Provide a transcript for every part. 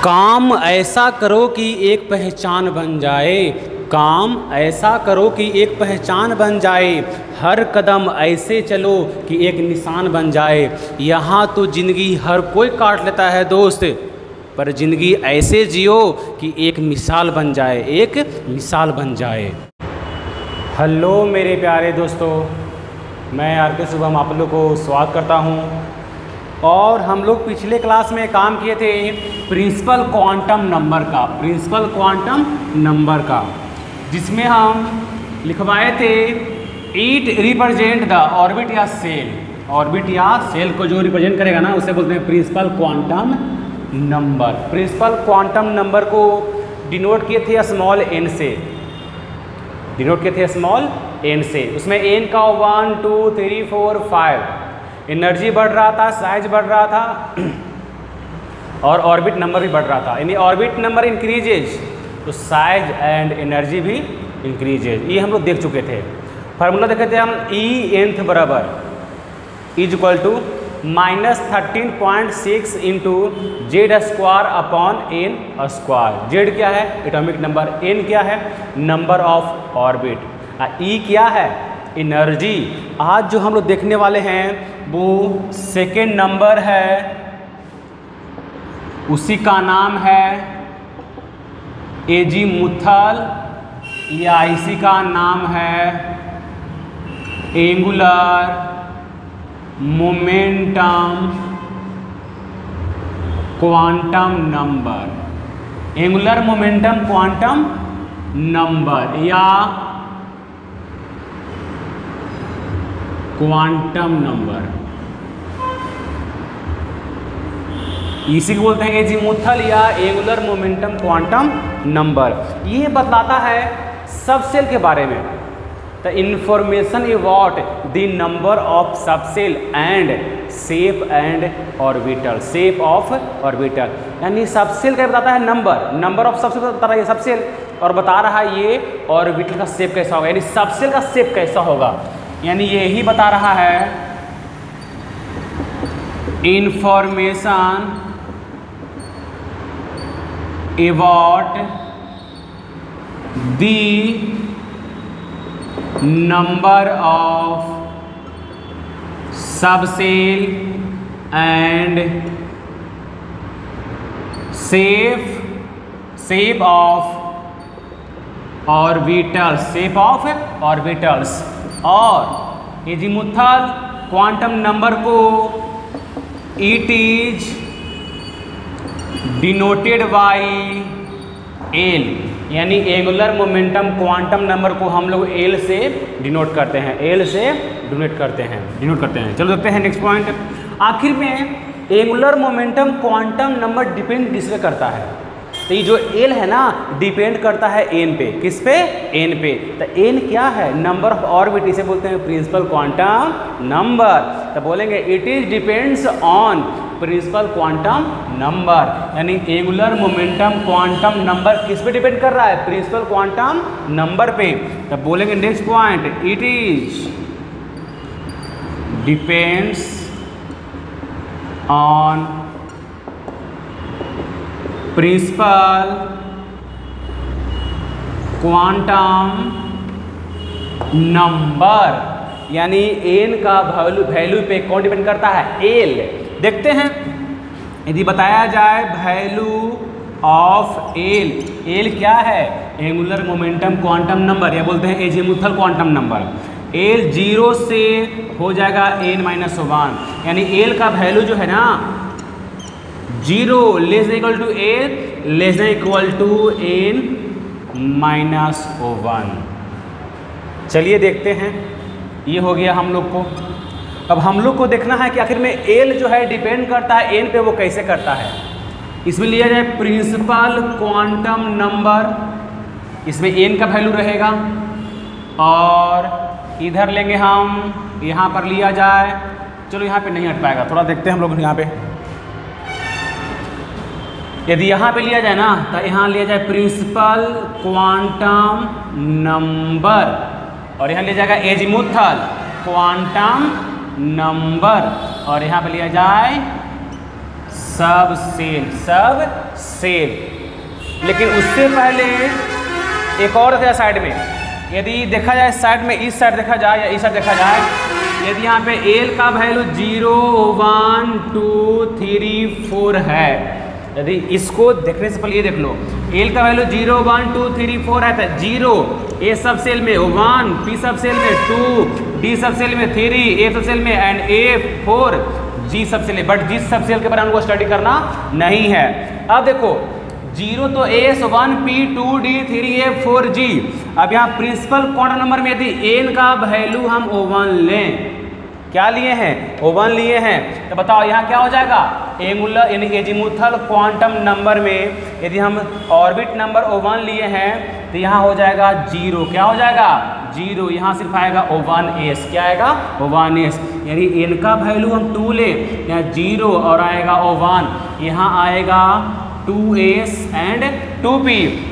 काम ऐसा करो कि एक पहचान बन जाए। काम ऐसा करो कि एक पहचान बन जाए। हर कदम ऐसे चलो कि एक निशान बन जाए। यहाँ तो ज़िंदगी हर कोई काट लेता है दोस्त, पर ज़िंदगी ऐसे जियो कि एक मिसाल बन जाए, एक मिसाल बन जाए। हेलो मेरे प्यारे दोस्तों, मैं आर.के. शुभम आप लोग को स्वागत करता हूँ। और हम लोग पिछले क्लास में काम किए थे प्रिंसिपल क्वांटम नंबर का, जिसमें हम लिखवाए थे इट रिप्रेजेंट द ऑर्बिट या सेल। ऑर्बिट या सेल को जो रिप्रेजेंट करेगा ना, उसे बोलते हैं principal quantum number. Principal quantum number को डिनोट किए थे स्मॉल एन से, उसमें एन का 1 2 3 4 5 एनर्जी बढ़ रहा था, साइज बढ़ रहा था और ऑर्बिट नंबर भी बढ़ रहा था। यानी ऑर्बिट नंबर इंक्रीजेज तो साइज एंड एनर्जी भी इंक्रीजेज। ये हम लोग देख चुके थे। फार्मूला देखे थे हम, ई nth बराबर is equal to -13.6 into Z square upon N square. Z क्या है? Atomic number. एन क्या है? Number of orbit. ई क्या है? एनर्जी। आज जो हम लोग देखने वाले हैं वो सेकेंड नंबर है, उसी का नाम है एजीमुथल, या इसी का नाम है angular momentum quantum number. Angular momentum quantum number या क्वांटम नंबर, इसी को बोलते हैं एजीमुथल या एंगुलर मोमेंटम क्वांटम नंबर। ये बतलाता है सबसेल के बारे में। The information about the number of subshell and shape and orbital. Shape of orbital यानी सबसेल का बताता है नंबर ऑफ सबसेल बता रहा है ये सबसेल, और बता रहा है ये ऑर्बिटल का शेप कैसा होगा, यानी सबसेल का शेप कैसा होगा। यानी यही बता रहा है information about the number of subshell and shape of orbitals. और एजीमुथल क्वांटम नंबर को it is denoted by L, यानी एंगुलर मोमेंटम क्वांटम नंबर को हम लोग एल से डिनोट करते हैं, डिनोट करते हैं। चलो देखते हैं नेक्स्ट पॉइंट। आखिर में angular momentum quantum number depend किस पे करता है? तो ये जो एल है ना, डिपेंड करता है एन पे। किस पे? एन पे। तो एन क्या है? नंबर ऑफ ऑर्बिट, इसे बोलते हैं प्रिंसिपल क्वांटम नंबर। तो बोलेंगे it is depends on principal quantum number, यानी एंगुलर मोमेंटम क्वांटम नंबर किस पे डिपेंड कर रहा है? प्रिंसिपल क्वांटम नंबर पे। तो बोलेंगे next point, it is depends on principal quantum number, यानी एन का वैल्यू पे कौन डिपेंड करता है? एल। देखते हैं, यदि बताया जाए वैल्यू ऑफ एल क्या है? एंगुलर मोमेंटम क्वांटम नंबर, या बोलते हैं एजीमुथल क्वांटम नंबर। एल 0 से हो जाएगा n-1, यानी एल का वैल्यू जो है ना 0 less than equal to L less than equal to n-1। चलिए देखते हैं, ये हो गया हम लोग को। अब हम लोग को देखना है कि आखिर में एल जो है डिपेंड करता है एन पे, वो कैसे करता है। इसमें लिया जाए प्रिंसिपल क्वांटम नंबर, इसमें एन का वैल्यू रहेगा, और इधर लेंगे हम, यहाँ पर लिया जाए, चलो यहाँ पे नहीं हट पाएगा, थोड़ा देखते हैं हम लोग यहाँ पे। यदि यहाँ पे लिया जाए ना, तो यहाँ लिया जाए प्रिंसिपल क्वांटम नंबर, और यहाँ लिया जाएगा एजीमुथल क्वांटम नंबर, और यहाँ पे लिया जाए सब सेल। लेकिन उससे पहले एक और है साइड में, यदि देखा जाए साइड में, इस साइड देखा जाए या इस साइड देखा जाए, यदि यहाँ पे एल का वैल्यू 0 1 2 3 4 है, यदि इसको देखने से पहले ये देख लो, एल का वैल्यू 0 1 2 3 4 है, तो 0 ए सब सेल में, 1 पी सब सेल में, 2 डी सब सेल में, 3 ए सब सेल में एंड ए 4 जी सब सेल में। बट जी सब सेल के बारे में हमको स्टडी करना नहीं है। अब देखो 0 तो एस 1 पी 2 डी 3 ए 4 जी। अब यहाँ प्रिंसिपल क्वांटम नंबर में यदि एन का वैल्यू हम O1 लें, क्या लिए हैं? O1 लिए हैं, तो बताओ यहाँ क्या हो जाएगा? एंगुलर यानी एजीमुथल क्वांटम नंबर में यदि हम ऑर्बिट नंबर O1 लिए हैं तो यहाँ हो जाएगा 0। क्या हो जाएगा? 0। यहाँ सिर्फ आएगा O1s। क्या आएगा? O1s। यानी एन का वैल्यू हम 2 लें, यहाँ 0 और आएगा O1, यहाँ आएगा 2s एंड 2p।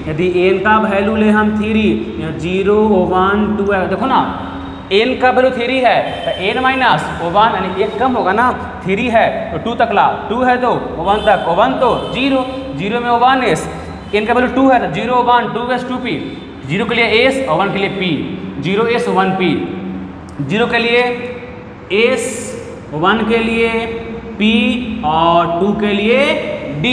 यदि n का वैल्यू ले हम 3, यहाँ 0 1 2 है। देखो ना n का वैल्यू 3 है तो n माइनस O1 यानी 1 कम होगा ना, 3 है तो 2 तक ला, 2 है तो O1 तक, O1 तो 0, 0 में O1s, n का वैल्यू 2 है तो 0 1 2s 2p, 0 के लिए s और 1 के लिए p, 0s 1p, 0 के लिए s 1 के लिए p और 2 के लिए d।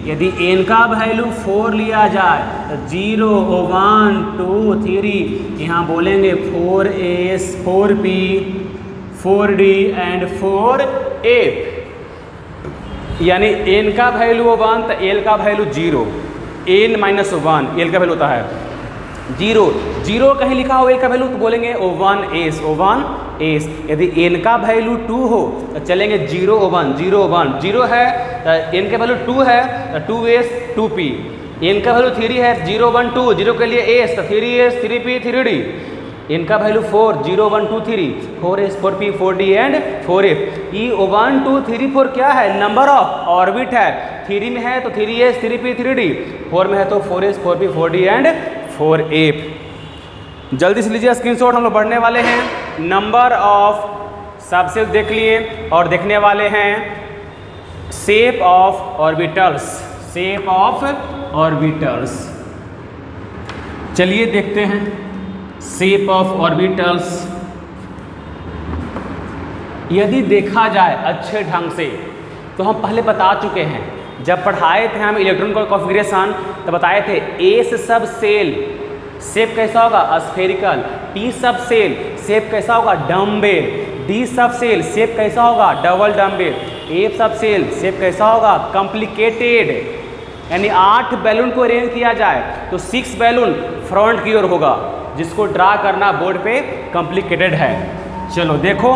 यदि n का वैल्यू 4 लिया जाए तो 0 1 2 3, यहाँ बोलेंगे 4s 4p 4d and 4a। यानी n का वैल्यू 1 तो l का वैल्यू 0, n माइनस 1 l का वैल्यू होता है 0, 0 कहीं लिखा हो l का वैल्यू तो बोलेंगे O1s, O1s। यदि n का वैल्यू 2 हो तो चलेंगे 0 1 0 1, 0 है तो n का वैल्यू 2 है तो 2s 2p, n का वैल्यू 3 है 0 1 2, 0 के लिए s तो 3s 3p 3d, n का value 4 0 1 2 3, 4s 4p 4d and 4f। ये 1 2 3 4 क्या है? नंबर ऑफ ऑर्बिट है। 3 में है तो 3s 3p 3d, 4 में है तो 4s 4p 4d and 4f। जल्दी से लीजिए स्क्रीनशॉट, हम लोग बढ़ने वाले हैं। नंबर ऑफ सबसेल देख लिए और देखने वाले हैं shape of orbitals, shape of orbitals. चलिए देखते हैं शेप ऑफ ऑर्बिटल्स। यदि देखा जाए अच्छे ढंग से तो हम पहले बता चुके हैं, जब पढ़ाए थे हम इलेक्ट्रॉन कॉन्फ़िगरेशन तो बताए थे एस सब सेल शेप कैसा होगा? स्फेरिकल। पी सब सेल शेप कैसा होगा? डम्बेल। डी सब सेल शेप कैसा होगा? Double dumbbell. ए सब सेल शेप कैसा होगा? कॉम्प्लिकेटेड। यानी 8 बैलून को अरेंज किया जाए तो 6 बैलून फ्रंट की ओर होगा, जिसको ड्रा करना बोर्ड पे कॉम्प्लिकेटेड है। चलो देखो,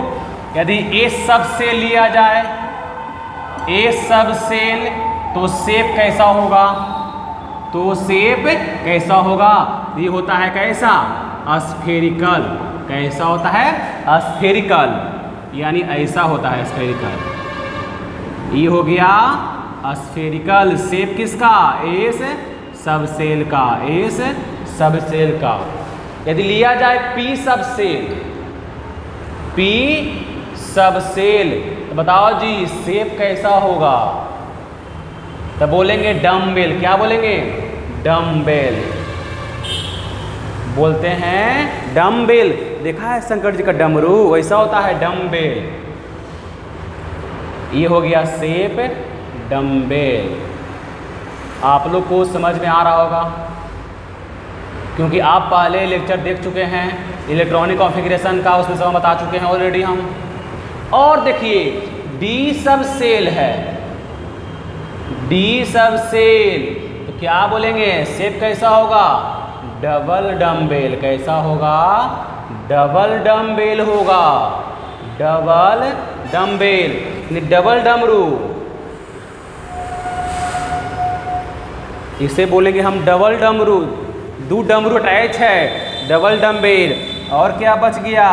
यदि ए सब सेल लिया जाए, ए सब सेल तो शेप कैसा होगा? तो शेप कैसा होगा? ये होता है कैसा? स्फेरिकल। कैसा होता है? स्फेरिकल, यानी ऐसा होता है स्फेरिकल। ये हो गया स्फेरिकल शेप किसका? एस सब सेल का, एस सब सेल का। यदि लिया जाए पी सब सेल, पी सब सेल तो बताओ जी शेप कैसा होगा? तो बोलेंगे डम्बेल। क्या बोलेंगे? डम्बेल बोलते हैं, डम्बेल। देखा है शंकर जी का डमरू, वैसा होता है डम्बेल। ये हो गया शेप डम्बेल। आप लोग को समझ में आ रहा होगा क्योंकि आप पहले लेक्चर देख चुके हैं इलेक्ट्रॉनिक कॉन्फ़िगरेशन का, उसमें सब बता चुके हैं ऑलरेडी हम। और देखिए डी सब सेल है, डी सब सेल तो क्या बोलेंगे? शेप कैसा होगा? Double dumbbell. कैसा होगा? डबल डम्बेल होगा, डबल डम्बेल यानी डबल डमरू। इसे बोलेंगे हम डबल डमरू, 2 डमरू अटैच है, डबल डम्बेल। और क्या बच गया?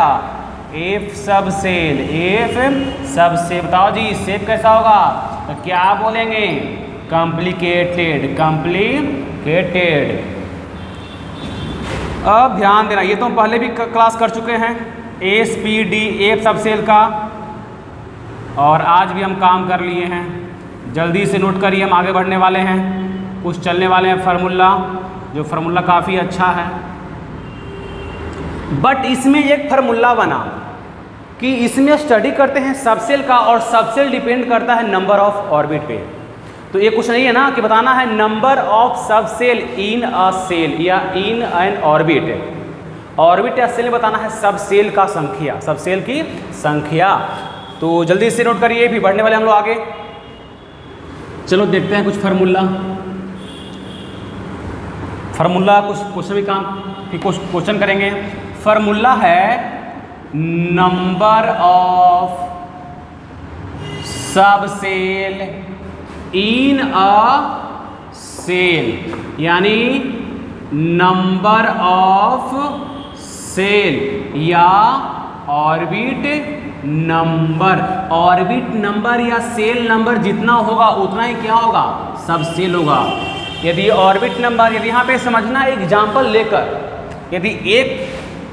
एफ सब सेल, एफ सब सेल। बताओ जी शेप कैसा होगा? तो क्या बोलेंगे? Complicated, complicated. अब ध्यान देना, ये तो हम पहले भी क्लास कर चुके हैं एस पी डी एफ सब सेल का, और आज भी हम काम कर लिए हैं जल्दी से नोट करिए, हम आगे बढ़ने वाले हैं, कुछ चलने वाले हैं फार्मूला, जो फार्मूला काफ़ी अच्छा है। बट इसमें एक फार्मूला बना कि इसमें स्टडी करते हैं सबसेल का, और सबसेल डिपेंड करता है नंबर ऑफ ऑर्बिट पे। तो ये कुछ नहीं है ना कि बताना है number of subshell in a shell या इन एन ऑर्बिट। ऑर्बिट या सेल में बताना है सबसेल का संख्या, सबसेल की संख्या। तो जल्दी से नोट करिए, फिर बढ़ने वाले हम लोग आगे। चलो देखते हैं कुछ फार्मूला। फार्मूला कुछ क्वेश्चन भी काम, फिर कुछ क्वेश्चन करेंगे। फार्मूला है number of subshell in a shell, यानी नंबर ऑफ सेल या ऑर्बिट नंबर। ऑर्बिट नंबर या सेल नंबर जितना होगा उतना ही क्या होगा, सबसेल होगा। यदि ऑर्बिट नंबर, यदि यहाँ पे समझना एग्जाम्पल लेकर, यदि एक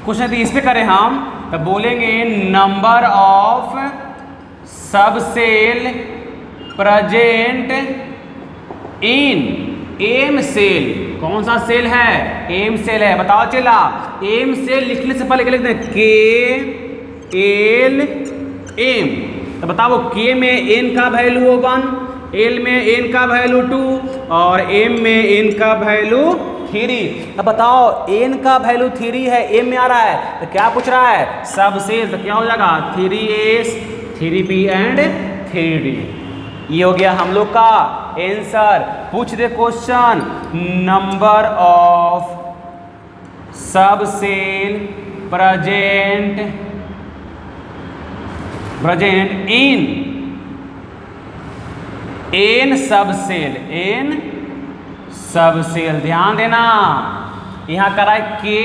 क्वेश्चन यदि इस पे करें हम, तो बोलेंगे number of subshell present in M shell. कौन सा सेल है, एम सेल है। बताओ चला, एम सेल लिखने से पहले क्या लिखते हैं, के एल एम। तो बताओ के में एन का वैल्यू 1, एल में एन का वैल्यू 2 और एम में एन का वैल्यू 3। अब बताओ एन का वैल्यू 3 है, एम में आ रहा है, तो क्या पूछ रहा है, सबसेल। तो क्या हो जाएगा 3s 3p एंड 3d। ये हो गया हम लोग का आंसर। पूछ दे question, number of subshell present in n subshell, n subshell. ध्यान देना, यहाँ करा है के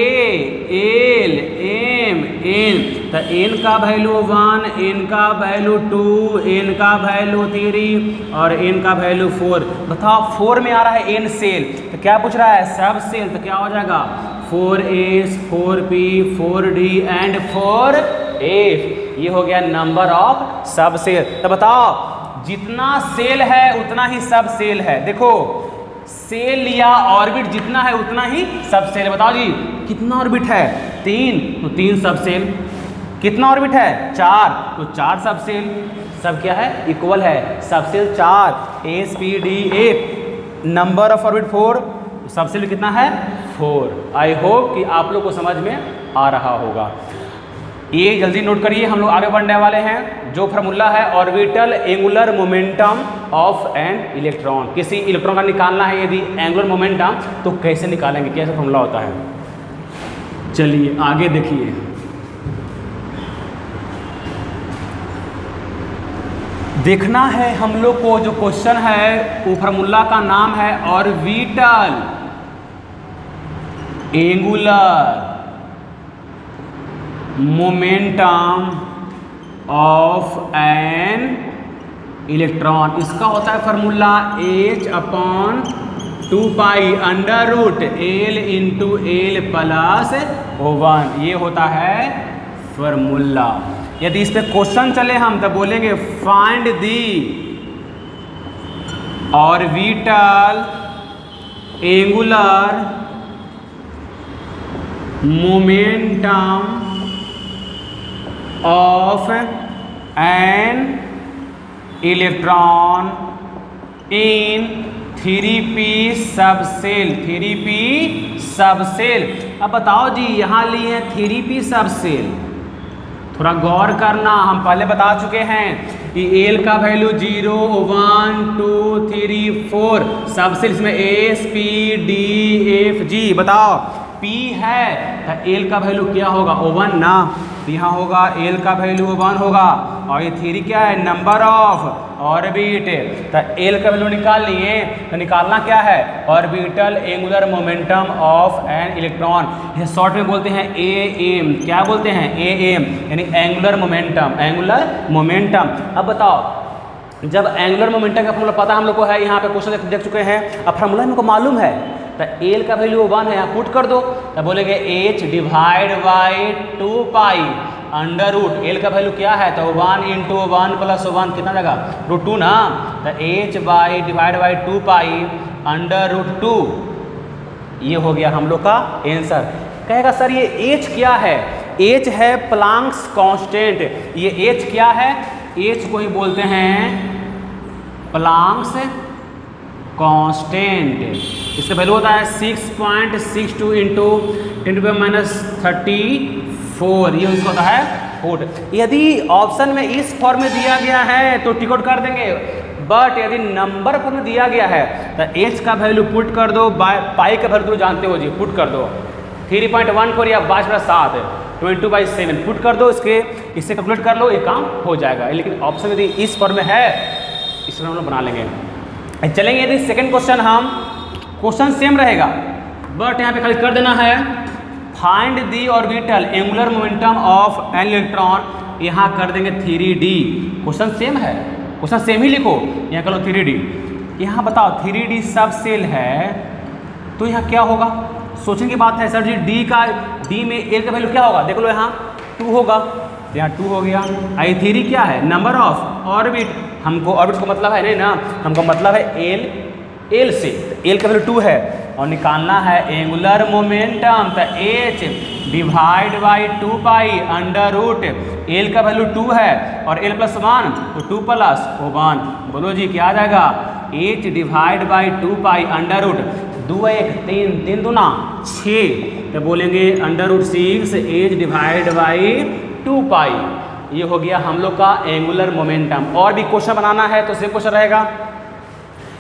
एल एम एन, तो एन का वैल्यू 1, एन का वैल्यू 2, एन का वैल्यू 3 और एन का वैल्यू 4। बताओ 4 में आ रहा है एन सेल, तो क्या पूछ रहा है, सब सेल। तो क्या हो जाएगा 4s 4p 4d and 4f। ये हो गया नंबर ऑफ सब सेल। तो बताओ जितना सेल है उतना ही सब सेल है। देखो सेल या ऑर्बिट जितना है उतना ही सब सेल। बताओ जी कितना ऑर्बिट है, 3, तो 3 सब सेल। कितना ऑर्बिट है, 4, तो 4 सब सेल। सब क्या है, इक्वल है, subshell 4, S P D F. Number of orbit 4, सब सेल कितना है 4। आई होप कि आप लोग को समझ में आ रहा होगा। ये जल्दी नोट करिए, हम लोग आगे बढ़ने वाले हैं। जो फार्मूला है orbital angular momentum of an electron. किसी इलेक्ट्रॉन का निकालना है यदि एंगुलर मोमेंटम, तो कैसे निकालेंगे, कैसे फार्मूला होता है। चलिए आगे देखिए। देखना है हम लोग को, जो क्वेश्चन है वो फार्मूला का नाम है orbital angular momentum of an electron. इसका होता है formula h/2π under root l into L plus O1। ये होता है फार्मूला। यदि इस पे क्वेश्चन चले हम तो बोलेंगे find the orbital angular momentum of an electron in 3p subshell. 3p subshell. अब बताओ जी यहाँ लिए हैं 3p सबसेल, थोड़ा गौर करना। हम पहले बता चुके हैं कि एल का वैल्यू 0 1 2 3 4 सबसेल, इसमें S P D F G. बताओ P है तो एल का वैल्यू क्या होगा, O1 ना, तो यहाँ होगा एल का वैल्यू O1 होगा। और ये 3 क्या है, नंबर ऑफ ऑर्बिट। तो एल का वैल्यू निकाल लिए, तो निकालना क्या है, orbital angular momentum of an electron. ये शॉर्ट में बोलते हैं AM। क्या बोलते हैं, AM, यानी एंगुलर मोमेंटम, एंगुलर मोमेंटम। अब बताओ जब एंगुलर मोमेंटम का फॉर्मूला पता हम लोग को है, यहाँ पे क्वेश्चन देख चुके हैं, अब फॉर्मूला हमको मालूम है, तो एल का वैल्यू 1 है, यहाँ पुट कर दो, तो बोलेंगे h/2π अंडर रूट एल का वैल्यू क्या है, तो 1 इंटू 1 प्लस 1 कितना जाएगा √2 ना, तो h by divide by 2 pi under root 2। ये हो गया हम लोग का आंसर। कहेगा सर ये h क्या है, h है प्लांक्स कांस्टेंट। ये h क्या है, h को ही बोलते हैं प्लांक्स कांस्टेंट। इसका वैल्यू होता है 6.62 इंटू 10⁻34। ये उसका होता है फुट। यदि ऑप्शन में इस फॉर्म में दिया गया है तो टिक आउट कर देंगे, बट यदि नंबर फॉर्म में दिया गया है तो h का वैल्यू पुट कर दो, पाई का वैल्यू तो जानते हो जी, पुट कर दो 3.14 या 5/7 22/7 पुट कर दो, इससे कैलकुलेट कर लो, ये काम हो जाएगा। लेकिन ऑप्शन यदि इस फॉर्म में है इसमें हम लोग बना लेंगे। चलेंगे यदि सेकंड क्वेश्चन, हम क्वेश्चन सेम रहेगा बट यहाँ पे खाली कर देना है find the orbital angular momentum of an electron, यहाँ कर देंगे 3d। क्वेश्चन सेम है, क्वेश्चन सेम ही लिखो, यहाँ कर लो 3d। यहाँ बताओ 3d सब सेल है तो यहाँ क्या होगा, सोचने की बात है। सर जी डी में एल का वैल्यू क्या होगा, देख लो यहाँ 2 होगा, यहाँ 2 हो गया। आई 3 क्या है, नंबर ऑफ ऑर्बिट। हमको ऑर्बिट को मतलब है नहीं ना, हमको मतलब है एल से, एल का वैल्यू 2 है और निकालना है एंगुलर मोमेंटम, तो h divide by 2 pi under root L का वैल्यू 2 है और l प्लस 1 तो 2 प्लस 1। बोलो जी क्या आ जाएगा, h divide by 2 pi under root 2 1 3 3 दूना 6, तो बोलेंगे under root 6 h divide by 2 pi. ये हो गया हम लोग का एंगुलर मोमेंटम। और भी क्वेश्चन बनाना है तो सेम क्वेश्चन रहेगा,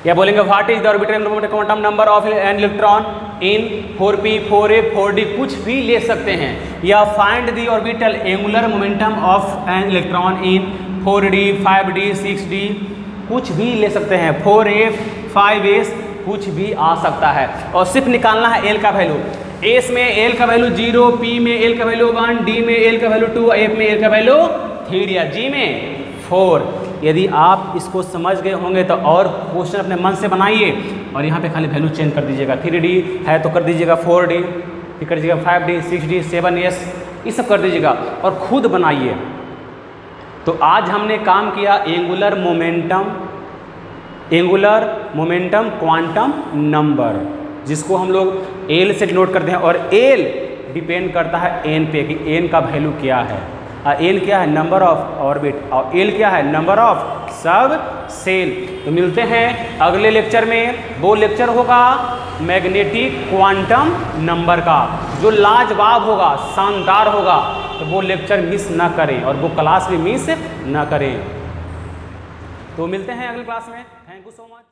या बोलेंगे what is the orbital quantum number of an electron in 4p 4a 4d, कुछ भी ले सकते हैं। या find the orbital angular momentum of an electron in 4d 5d 6d, कुछ भी ले सकते हैं, 4a 5s कुछ भी आ सकता है। और सिर्फ निकालना है एल का वैल्यू, एस में एल का वैल्यू 0, पी में एल का वैल्यू 1, डी में एल का वैल्यू 2, एफ में एल का वैल्यू 3 या जी में 4। यदि आप इसको समझ गए होंगे तो और क्वेश्चन अपने मन से बनाइए और यहाँ पे खाली वैल्यू चेंज कर दीजिएगा, 3d है तो कर दीजिएगा 4d, फिर कर दीजिएगा 5d 6d 7s, ये सब कर दीजिएगा और खुद बनाइए। तो आज हमने काम किया एंगुलर मोमेंटम क्वांटम नंबर, जिसको हम लोग एल से डिनोट करते हैं। और एल डिपेंड करता है एन पे कि एन का वैल्यू क्या है। एल क्या है, नंबर ऑफ ऑर्बिट, और एल क्या है, नंबर ऑफ सब सेल। तो मिलते हैं अगले लेक्चर में। वो लेक्चर होगा मैग्नेटिक क्वांटम नंबर का, जो लाजवाब होगा, शानदार होगा। तो वो लेक्चर मिस ना करें और वो क्लास भी मिस ना करें। तो मिलते हैं अगली क्लास में। Thank you so much.